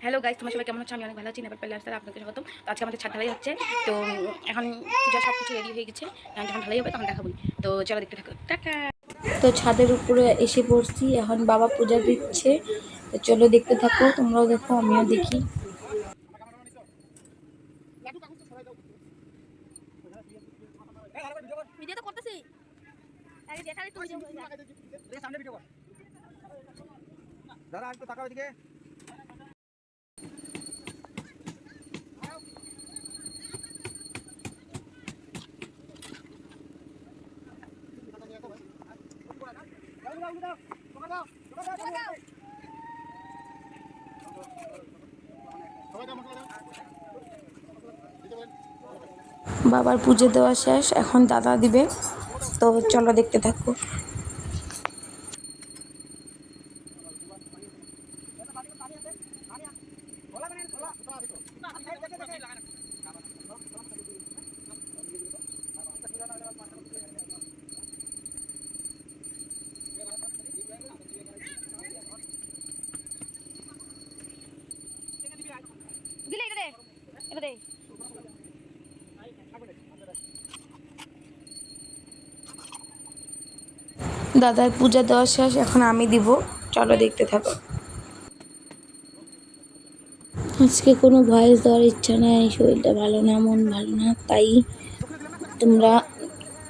Hello guys, তোমার সবাই কেমন আছো? আমি অনেক ভালো আছি। নেপাল পেলে আসতে আপনাদের স্বাগতম। তো আজকে আমাদের ছাদ ঢালাই হচ্ছে। তো এখন পূজা সব কিছু রেডি হয়ে গেছে। যখন ঢালাই হবে তখন দেখাবো। তো চলো দেখতে থাকো। টাটা। তো ছাদের উপরে এসে পড়ছি, এখন বাবা পূজা দিচ্ছে। তো চলো দেখতে থাকো, তোমরাও দেখো আমিও দেখি। ভিডিও তো করতেছি। আগে দেখালে তো ভিডিও হয়ে যায়। সামনে ভিডিও কর। দাঁড়া একটু তাকাও এদিকে। বাবার পুজো দেওয়া শেষ, এখন দাদা দিবে। তো চলো দেখতে থাকো। দাদার পূজা দেওয়া শেষ, এখন আমি দিব। চলো দেখতে থাকো। আজকে কোনো ভয়েস দেওয়ার ইচ্ছা নেই, শরীরটা ভালো না, মন ভালো না, তাই তোমরা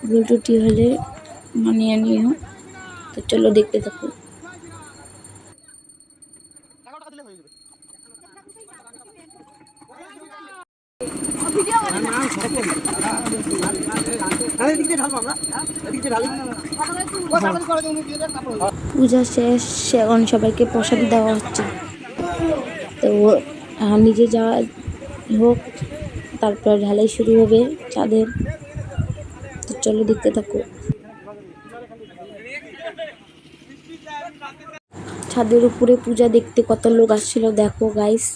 ব্লুটুথি হলে মানিয়ে নিও। তো চলো দেখতে থাকো। পূজা শেষ, এখন সবাইকে প্রসাদ দেওয়া হচ্ছে। তো নিজে যাওয়া হোক, তারপর ঢালাই শুরু হবে চাঁদের। তো চলো দেখতে থাকো। ছাদের উপরে পূজা দেখতে কত লোক আসছিল দেখো গাইস।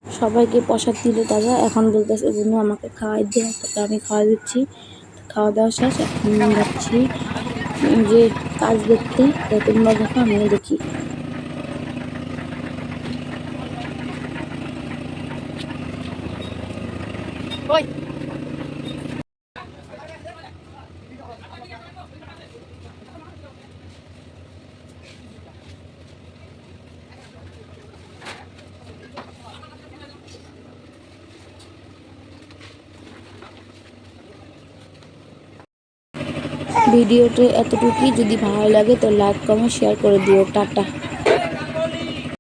সবাইকে প্রসাদ দিল দাদা, এখন বলতেছে জন্য আমাকে খাওয়াই দিয়ে, তো আমি খাওয়া দিচ্ছি। খাওয়া দাওয়া শেষ, এখন যাচ্ছি যে কাজ দেখতে। তো তোমরা দেখো আমিও দেখি। ভিডিওটা এতটুকুই, যদি ভালো লাগে তো লাইক কমেন্ট শেয়ার করে দিও। টাটা।